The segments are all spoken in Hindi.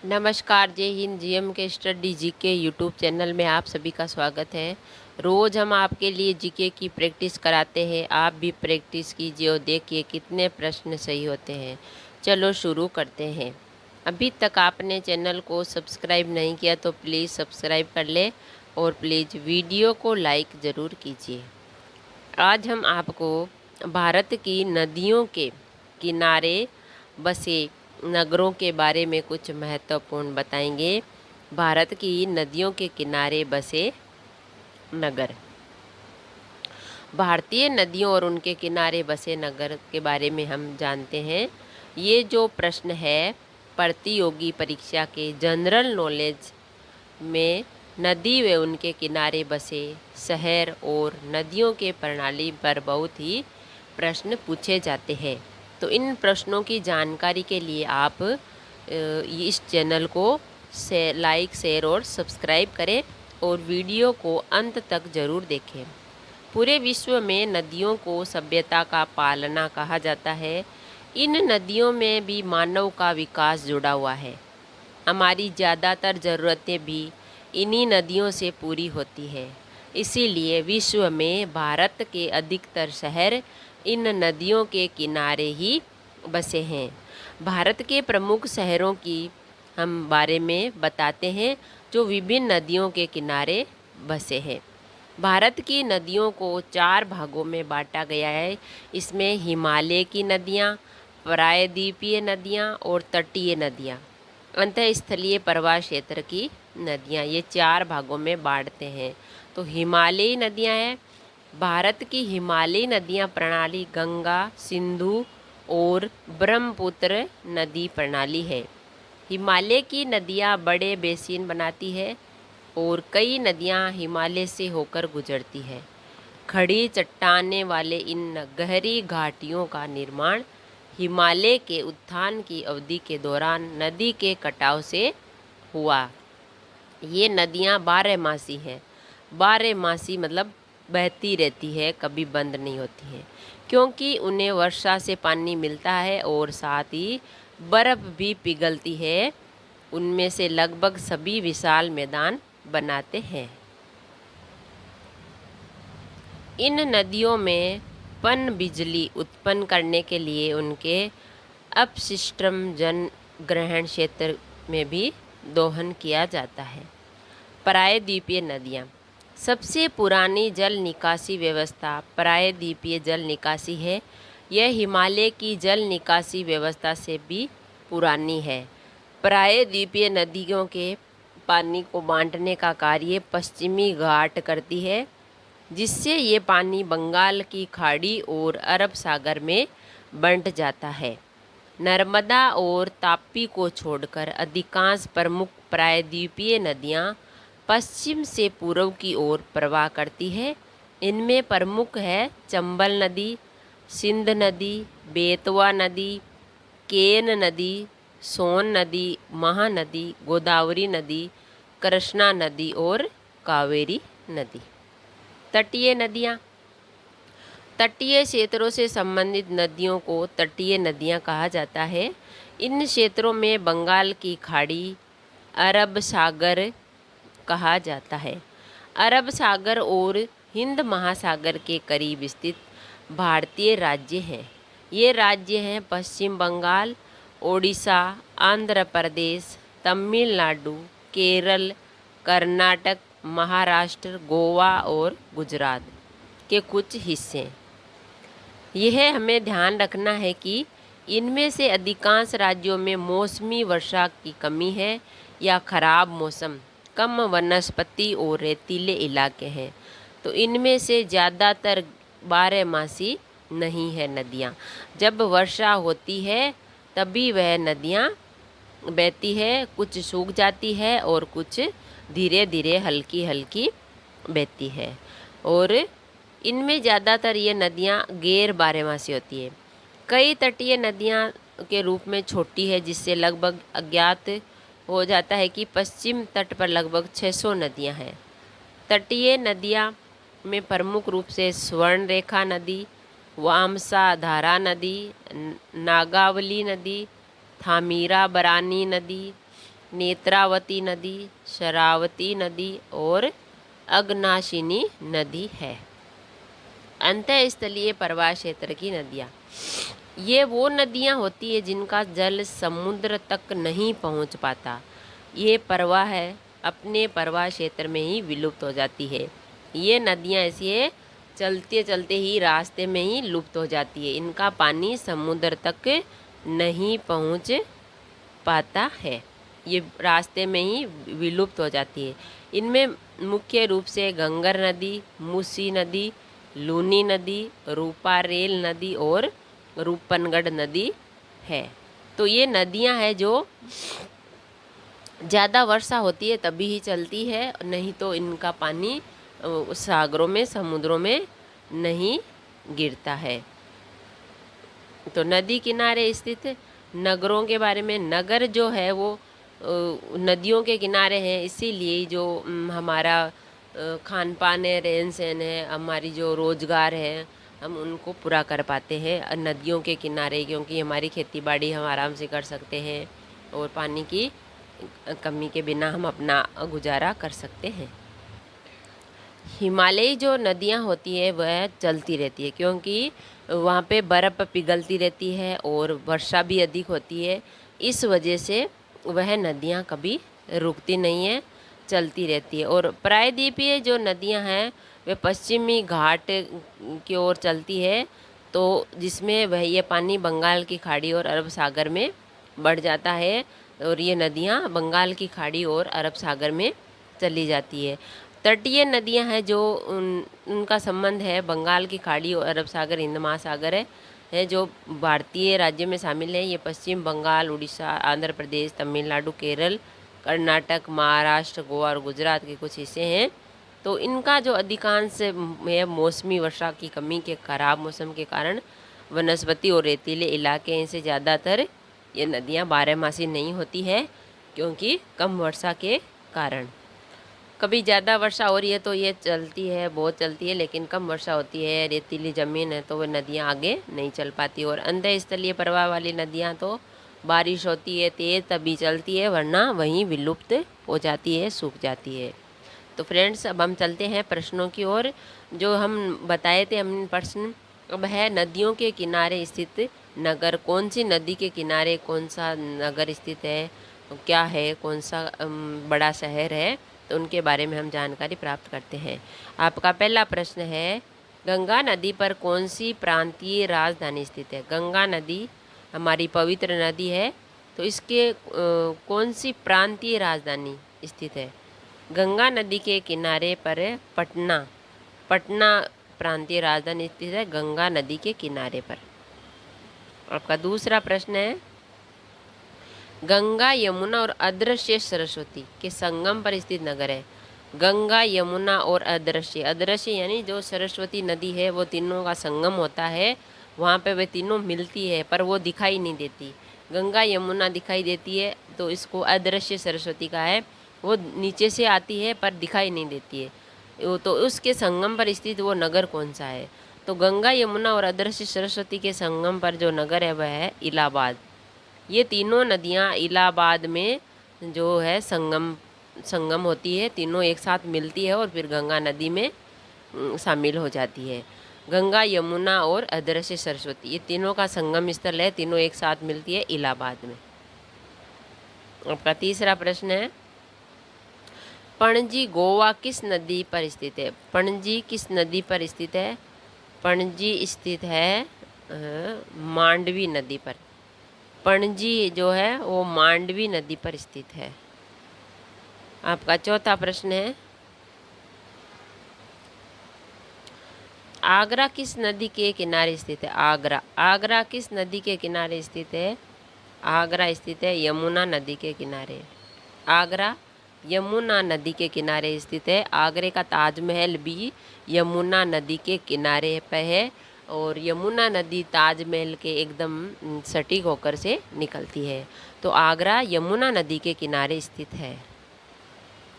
नमस्कार, जय हिंद। जीएम के स्टडी जीके यूट्यूब चैनल में आप सभी का स्वागत है। रोज़ हम आपके लिए जीके की प्रैक्टिस कराते हैं। आप भी प्रैक्टिस कीजिए और देखिए कितने प्रश्न सही होते हैं। चलो शुरू करते हैं। अभी तक आपने चैनल को सब्सक्राइब नहीं किया तो प्लीज़ सब्सक्राइब कर ले और प्लीज़ वीडियो को लाइक ज़रूर कीजिए। आज हम आपको भारत की नदियों के किनारे बसे नगरों के बारे में कुछ महत्वपूर्ण बताएंगे। भारत की नदियों के किनारे बसे नगर। भारतीय नदियों और उनके किनारे बसे नगर के बारे में हम जानते हैं। ये जो प्रश्न है प्रतियोगी परीक्षा के जनरल नॉलेज में नदी व उनके किनारे बसे शहर और नदियों के प्रणाली पर बहुत ही प्रश्न पूछे जाते हैं। तो इन प्रश्नों की जानकारी के लिए आप इस चैनल को लाइक, शेयर और सब्सक्राइब करें और वीडियो को अंत तक ज़रूर देखें। पूरे विश्व में नदियों को सभ्यता का पालना कहा जाता है। इन नदियों में भी मानव का विकास जुड़ा हुआ है। हमारी ज़्यादातर ज़रूरतें भी इन्हीं नदियों से पूरी होती है। इसीलिए विश्व में भारत के अधिकतर शहर इन नदियों के किनारे ही बसे हैं। भारत के प्रमुख शहरों की हम बारे में बताते हैं जो विभिन्न नदियों के किनारे बसे हैं। भारत की नदियों को 4 भागों में बांटा गया है। इसमें हिमालय की नदियाँ, प्रायद्वीपीय नदियाँ और तटीय नदियाँ, अंतःस्थलीय प्रवाह क्षेत्र की नदियाँ, ये 4 भागों में बांटते हैं। तो हिमालयी नदियाँ हैं। भारत की हिमालयी नदियाँ प्रणाली गंगा, सिंधु और ब्रह्मपुत्र नदी प्रणाली है। हिमालय की नदियाँ बड़े बेसिन बनाती है और कई नदियाँ हिमालय से होकर गुजरती है। खड़ी चट्टानें वाले इन गहरी घाटियों का निर्माण हिमालय के उत्थान की अवधि के दौरान नदी के कटाव से हुआ। ये नदियाँ 12मासी हैं। 12मासी मतलब बहती रहती है, कभी बंद नहीं होती है, क्योंकि उन्हें वर्षा से पानी मिलता है और साथ ही बर्फ़ भी पिघलती है। उनमें से लगभग सभी विशाल मैदान बनाते हैं। इन नदियों में पन बिजली उत्पन्न करने के लिए उनके अपशिष्टम जन ग्रहण क्षेत्र में भी दोहन किया जाता है। प्रायद्वीपीय नदियाँ। सबसे पुरानी जल निकासी व्यवस्था प्रायद्वीपीय जल निकासी है। यह हिमालय की जल निकासी व्यवस्था से भी पुरानी है। प्रायद्वीपीय नदियों के पानी को बांटने का कार्य पश्चिमी घाट करती है, जिससे ये पानी बंगाल की खाड़ी और अरब सागर में बंट जाता है। नर्मदा और तापी को छोड़कर अधिकांश प्रमुख प्रायद्वीपीय नदियाँ पश्चिम से पूर्व की ओर प्रवाह करती है। इनमें प्रमुख है चंबल नदी, सिंध नदी, बेतवा नदी, केन नदी, सोन नदी, महानदी, गोदावरी नदी, कृष्णा नदी और कावेरी नदी। तटीय नदियाँ। तटीय क्षेत्रों से संबंधित नदियों को तटीय नदियाँ कहा जाता है। इन क्षेत्रों में बंगाल की खाड़ी, अरब सागर कहा जाता है। अरब सागर और हिंद महासागर के करीब स्थित भारतीय राज्य हैं। ये राज्य हैं पश्चिम बंगाल, ओडिशा, आंध्र प्रदेश, तमिलनाडु, केरल, कर्नाटक, महाराष्ट्र, गोवा और गुजरात के कुछ हिस्से। यह हमें ध्यान रखना है कि इनमें से अधिकांश राज्यों में मौसमी वर्षा की कमी है या खराब मौसम, कम वनस्पति और रेतीले इलाके हैं। तो इनमें से ज़्यादातर 12मासी नहीं है नदियाँ। जब वर्षा होती है तभी वह नदियाँ बहती है, कुछ सूख जाती है और कुछ धीरे धीरे हल्की हल्की बहती है। और इनमें ज़्यादातर ये नदियाँ गैर 12मासी होती है। कई तटीय नदियाँ के रूप में छोटी है, जिससे लगभग अज्ञात हो जाता है कि पश्चिम तट पर लगभग 600 नदियाँ हैं। तटीय नदियाँ में प्रमुख रूप से स्वर्ण रेखा नदी, वामसा धारा नदी, नागावली नदी, थामीराबरानी नदी, नेत्रावती नदी, शरावती नदी और अघनाशिनी नदी है। अंतःस्थलीय प्रवाह क्षेत्र की नदियाँ, ये वो नदियाँ होती है जिनका जल समुद्र तक नहीं पहुँच पाता। ये प्रवाह है अपने प्रवाह क्षेत्र में ही विलुप्त हो जाती है। ये नदियाँ ऐसी है चलते चलते ही रास्ते में ही लुप्त हो जाती है। इनका पानी समुद्र तक नहीं पहुँच पाता है, ये रास्ते में ही विलुप्त हो जाती है। इनमें मुख्य रूप से गंगर नदी, मूसी नदी, लूनी नदी, रूपारेल नदी और रूपनगढ़ नदी है। तो ये नदियां हैं जो ज़्यादा वर्षा होती है तभी ही चलती है, नहीं तो इनका पानी सागरों में, समुद्रों में नहीं गिरता है। तो नदी किनारे स्थित नगरों के बारे में, नगर जो है वो नदियों के किनारे हैं, इसीलिए जो हमारा खान पान है, रहन सहन है, हमारी जो रोज़गार है, हम उनको पूरा कर पाते हैं नदियों के किनारे, क्योंकि हमारी खेती बाड़ी हम आराम से कर सकते हैं और पानी की कमी के बिना हम अपना गुजारा कर सकते हैं। हिमालयी जो नदियाँ होती है वह चलती रहती है, क्योंकि वहाँ पे बर्फ़ पिघलती रहती है और वर्षा भी अधिक होती है। इस वजह से वह नदियाँ कभी रुकती नहीं है, चलती रहती है। और प्रायद्वीपीय जो नदियाँ हैं वे पश्चिमी घाट की ओर चलती है, तो जिसमें वह ये पानी बंगाल की खाड़ी और अरब सागर में बढ़ जाता है और ये नदियाँ बंगाल की खाड़ी और अरब सागर में चली जाती है। तटीय नदियां हैं जो उनका संबंध है बंगाल की खाड़ी और अरब सागर, हिंद महासागर है जो भारतीय राज्य में शामिल है। ये पश्चिम बंगाल, उड़ीसा, आंध्र प्रदेश, तमिलनाडु, केरल, कर्नाटक, महाराष्ट्र, गोवा और गुजरात के कुछ हिस्से हैं। तो इनका जो अधिकांश है मौसमी वर्षा की कमी के खराब मौसम के कारण वनस्पति और रेतीले इलाके हैं, इनसे ज़्यादातर ये नदियाँ बारहमासी नहीं होती है, क्योंकि कम वर्षा के कारण। कभी ज़्यादा वर्षा हो रही है तो ये चलती है, बहुत चलती है, लेकिन कम वर्षा होती है, रेतीली ज़मीन है, तो वह नदियाँ आगे नहीं चल पाती। और अंतःस्थलीय प्रवाह वाली नदियाँ तो बारिश होती है तेज़ तभी चलती है, वरना वहीं विलुप्त हो जाती है, सूख जाती है। तो फ्रेंड्स, अब हम चलते हैं प्रश्नों की ओर। जो हम बताए थे हम प्रश्न, अब है नदियों के किनारे स्थित नगर। कौन सी नदी के किनारे कौन सा नगर स्थित है, क्या है, कौन सा बड़ा शहर है, तो उनके बारे में हम जानकारी प्राप्त करते हैं। आपका पहला प्रश्न है, गंगा नदी पर कौन सी प्रांतीय राजधानी स्थित है। गंगा नदी हमारी पवित्र नदी है, तो इसके कौन सी प्रांतीय राजधानी स्थित है। गंगा नदी के किनारे पर पटना प्रांतीय राजधानी स्थित है, गंगा नदी के किनारे पर। आपका दूसरा प्रश्न है, गंगा, यमुना और अदृश्य सरस्वती के संगम पर स्थित नगर है। गंगा, यमुना और अदृश्य यानी जो सरस्वती नदी है वो तीनों का संगम होता है, वहाँ पे वे तीनों मिलती है पर वो दिखाई नहीं देती। गंगा यमुना दिखाई देती है तो इसको अदृश्य सरस्वती का है, वो नीचे से आती है पर दिखाई नहीं देती है। तो उसके संगम पर स्थित वो नगर कौन सा है। तो गंगा, यमुना और अदृश्य सरस्वती के संगम पर जो नगर है वह है इलाहाबाद। ये तीनों नदियाँ इलाहाबाद में जो है संगम होती है, तीनों एक साथ मिलती है और फिर गंगा नदी में शामिल हो जाती है। गंगा, यमुना और अदृश्य सरस्वती ये तीनों का संगम स्थल है, तीनों एक साथ मिलती है इलाहाबाद में। आपका तीसरा प्रश्न है, पणजी गोवा किस नदी पर स्थित है। पणजी किस नदी पर स्थित है। पणजी स्थित है मांडवी नदी पर। पणजी जो है वो मांडवी नदी पर स्थित है। आपका चौथा प्रश्न है, आगरा किस नदी के किनारे स्थित है। आगरा किस नदी के किनारे स्थित है। आगरा स्थित है यमुना नदी के किनारे। आगरा यमुना नदी के किनारे स्थित है। आगरे का ताजमहल भी यमुना नदी के किनारे पे है और यमुना नदी ताजमहल के एकदम सटीक होकर से निकलती है। तो आगरा यमुना नदी के किनारे स्थित है।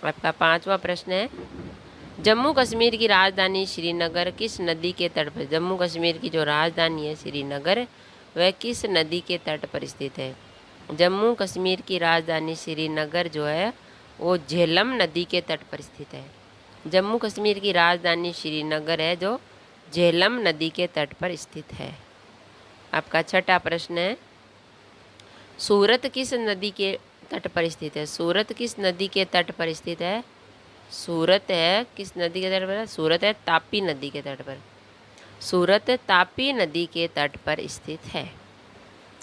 आपका पांचवा प्रश्न है, जम्मू कश्मीर की राजधानी श्रीनगर किस नदी के तट पर। जम्मू कश्मीर की जो राजधानी है श्रीनगर वह किस नदी के तट पर स्थित है। जम्मू कश्मीर की राजधानी श्रीनगर जो है वो झेलम नदी के तट पर स्थित है। जम्मू कश्मीर की राजधानी श्रीनगर है जो झेलम नदी के तट पर स्थित है। आपका छठा प्रश्न है, सूरत किस नदी के तट पर स्थित है? सूरत किस नदी के तट पर स्थित है? सूरत है किस नदी के तट पर? सूरत है तापी नदी के तट पर। सूरत तापी नदी के तट पर स्थित है।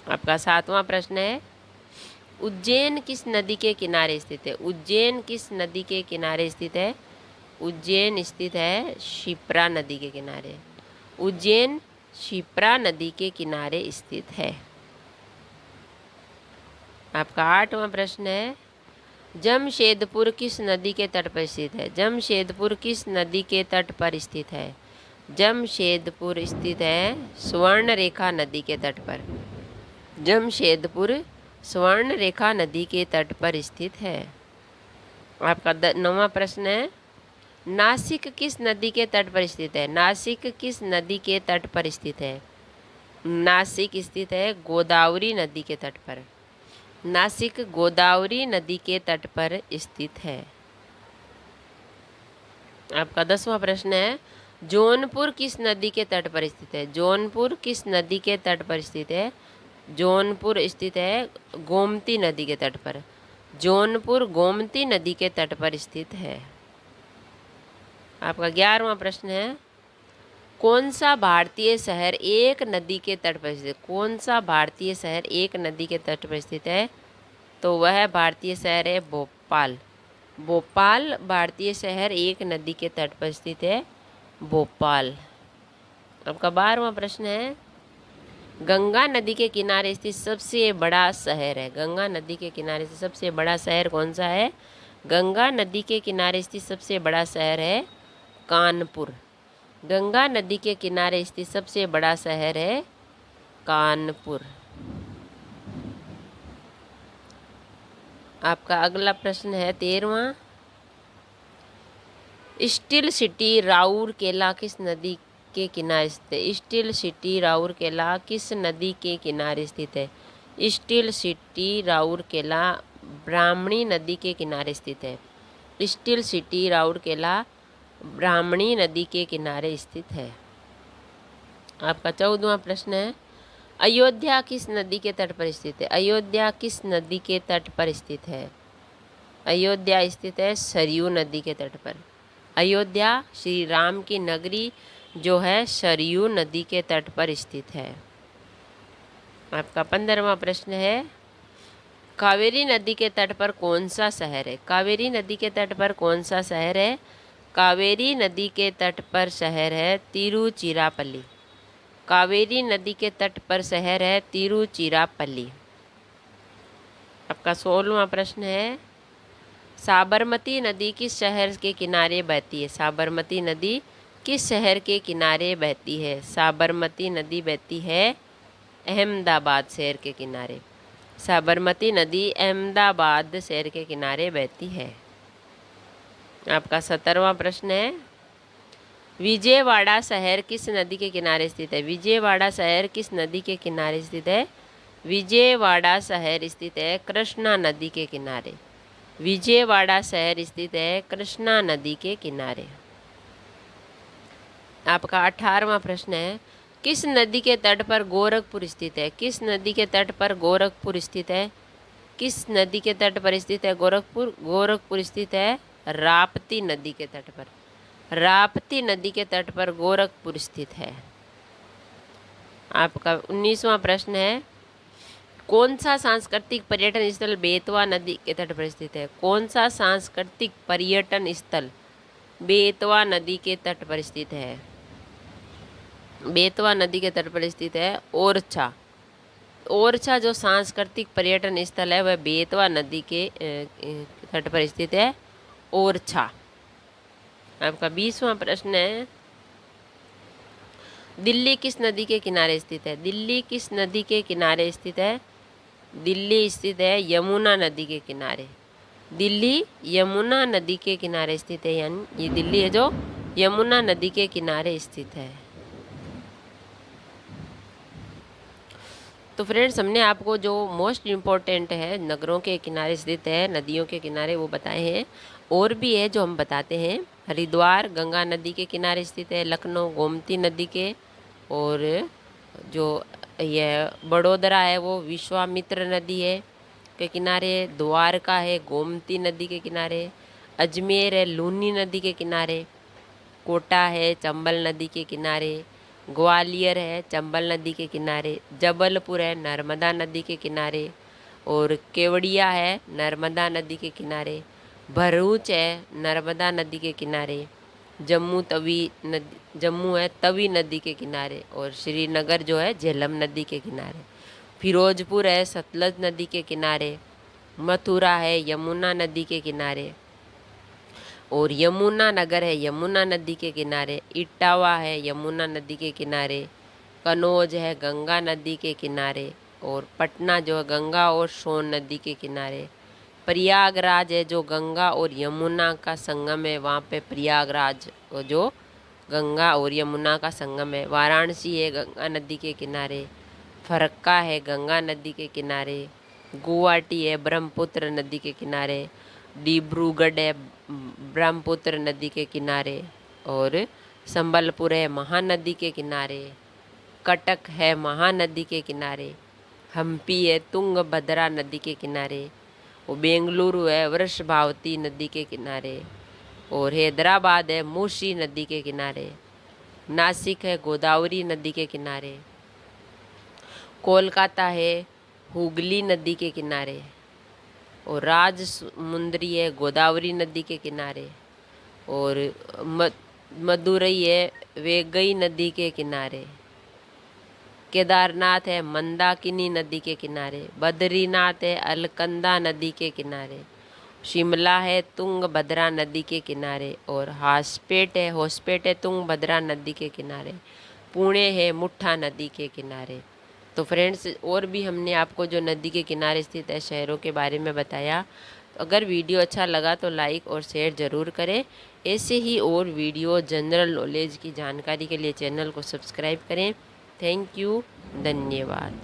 आपका सातवां प्रश्न है, उज्जैन किस नदी के किनारे स्थित है? उज्जैन किस नदी के किनारे स्थित है? उज्जैन स्थित है शिप्रा नदी के किनारे। उज्जैन शिप्रा नदी के किनारे स्थित है। आपका आठवां प्रश्न है, जमशेदपुर किस नदी के तट पर स्थित है? जमशेदपुर किस नदी के तट पर स्थित है? जमशेदपुर स्थित है स्वर्णरेखा नदी के तट पर। जमशेदपुर स्वर्णरेखा नदी के तट पर स्थित है। आपका 9वां प्रश्न है, नासिक किस नदी के तट पर स्थित है? नासिक किस नदी के तट पर स्थित है? नासिक स्थित है गोदावरी नदी के तट पर। नासिक गोदावरी नदी के तट पर स्थित है। आपका 10वां प्रश्न है, जौनपुर किस नदी के तट पर स्थित है? जौनपुर किस नदी के तट पर स्थित है? जौनपुर स्थित है गोमती नदी के तट पर। जौनपुर गोमती नदी के तट पर स्थित है। आपका 11वां प्रश्न है, कौन सा भारतीय शहर एक नदी के तट पर स्थित है? कौन सा भारतीय शहर एक नदी के तट पर स्थित है? तो वह भारतीय शहर है भोपाल। भोपाल भारतीय शहर एक नदी के तट पर स्थित है, भोपाल। आपका 12वां प्रश्न है, गंगा नदी के किनारे स्थित सबसे बड़ा शहर है। गंगा नदी के किनारे से सबसे बड़ा शहर कौन सा है? गंगा नदी के किनारे स्थित सबसे बड़ा शहर है कानपुर। गंगा नदी के किनारे स्थित सबसे बड़ा शहर है कानपुर। आपका अगला प्रश्न है 13वां, स्टील सिटी राउरकेला किस नदी के किनारे स्थित है? स्टील सिटी राउरकेला किस नदी के किनारे स्थित है? स्टील सिटी राउरकेला ब्राह्मणी नदी के किनारे स्थित है। स्टील सिटी राउरकेला ब्राह्मणी नदी के किनारे स्थित है। आपका 14वां प्रश्न है, अयोध्या किस नदी के तट पर स्थित है? अयोध्या किस नदी के तट पर स्थित है? अयोध्या स्थित है सरयू नदी के तट पर। अयोध्या श्री राम की नगरी जो है सरयू नदी के तट पर स्थित है। आपका 15वां प्रश्न है, कावेरी नदी के तट पर कौन सा शहर है? कावेरी नदी के तट पर कौन सा शहर है? कावेरी नदी के तट पर शहर है तिरुचिरापल्ली। कावेरी नदी के तट पर शहर है तिरुचिरापल्ली। आपका 16वां प्रश्न है, साबरमती नदी किस शहर के किनारे बहती है? साबरमती नदी किस शहर के किनारे बहती है? साबरमती नदी बहती है अहमदाबाद शहर के किनारे। साबरमती नदी अहमदाबाद शहर के किनारे बहती है। आपका 17वां प्रश्न है, विजयवाड़ा शहर किस नदी के किनारे स्थित है? विजयवाड़ा शहर किस नदी के किनारे स्थित है? विजयवाड़ा शहर स्थित है कृष्णा नदी के किनारे। विजयवाड़ा शहर स्थित है कृष्णा नदी के किनारे। आपका 18वां प्रश्न है, किस नदी के तट पर गोरखपुर स्थित है? किस नदी के तट पर गोरखपुर स्थित है? किस नदी के तट पर स्थित है गोरखपुर? गोरखपुर स्थित है राप्ती नदी के तट पर। राप्ती नदी के तट पर गोरखपुर स्थित है। आपका 19वां प्रश्न है, कौन सा सांस्कृतिक पर्यटन स्थल बेतवा नदी के तट पर स्थित है? कौन सा सांस्कृतिक पर्यटन स्थल बेतवा नदी के तट पर स्थित है? बेतवा नदी के तट पर स्थित है ओरछा। ओरछा जो सांस्कृतिक पर्यटन स्थल है वह बेतवा नदी के तट पर स्थित है ओरछा। आपका 20वां प्रश्न है, दिल्ली किस नदी के किनारे स्थित है? दिल्ली किस नदी के किनारे स्थित है? दिल्ली स्थित है यमुना नदी के किनारे। दिल्ली यमुना नदी के किनारे स्थित है, यानी ये दिल्ली है जो यमुना नदी के किनारे स्थित है। तो फ्रेंड्स, हमने आपको जो मोस्ट इम्पोर्टेंट है नगरों के किनारे स्थित है, नदियों के किनारे, वो बताए हैं। और भी है जो हम बताते हैं। हरिद्वार गंगा नदी के किनारे स्थित है, लखनऊ गोमती नदी के, और जो यह बड़ोदरा है वो विश्वामित्र नदी है के किनारे, द्वारका है गोमती नदी के किनारे, अजमेर है लूनी नदी के किनारे, कोटा है चंबल नदी के किनारे, ग्वालियर है चंबल नदी के किनारे, जबलपुर है नर्मदा नदी के किनारे, और केवड़िया है नर्मदा नदी के किनारे, भरूच है नर्मदा नदी के किनारे, जम्मू है तवी नदी के किनारे, और श्रीनगर जो है झेलम नदी के किनारे, फिरोजपुर है सतलज नदी के किनारे, मथुरा है यमुना नदी के किनारे, और यमुना नगर है यमुना नदी के किनारे, इटावा है यमुना नदी के किनारे, कनौज है गंगा नदी के किनारे, और पटना जो है गंगा और सोन नदी के किनारे, प्रयागराज है जो गंगा और यमुना का संगम है, वहाँ पे प्रयागराज जो गंगा और यमुना का संगम है, वाराणसी है गंगा नदी के किनारे, फरक्का है गंगा नदी के किनारे, गुवाहाटी है ब्रह्मपुत्र नदी के किनारे, डिब्रूगढ़ है ब्रह्मपुत्र नदी के किनारे, और संबलपुर है महानदी के किनारे, कटक है महानदी के किनारे, हम्पी है तुंगभद्रा नदी के किनारे, और बेंगलुरु है वृषभावती नदी के किनारे, और हैदराबाद है मूसी नदी के किनारे, नासिक है गोदावरी नदी के किनारे, कोलकाता है हुगली नदी के किनारे, और राजमुंद्री है गोदावरी नदी के किनारे, और मदुरई है वेगई नदी के किनारे, केदारनाथ है मंदाकिनी नदी के किनारे, बद्रीनाथ है अलकनंदा नदी के किनारे, शिमला है तुंगभद्रा नदी के किनारे, और होसपेट है तुंगभद्रा नदी के किनारे, पुणे है मुठा नदी के किनारे। तो फ्रेंड्स, और भी हमने आपको जो नदी के किनारे स्थित है शहरों के बारे में बताया। तो अगर वीडियो अच्छा लगा तो लाइक और शेयर ज़रूर करें। ऐसे ही और वीडियो जनरल नॉलेज की जानकारी के लिए चैनल को सब्सक्राइब करें। थैंक यू, धन्यवाद।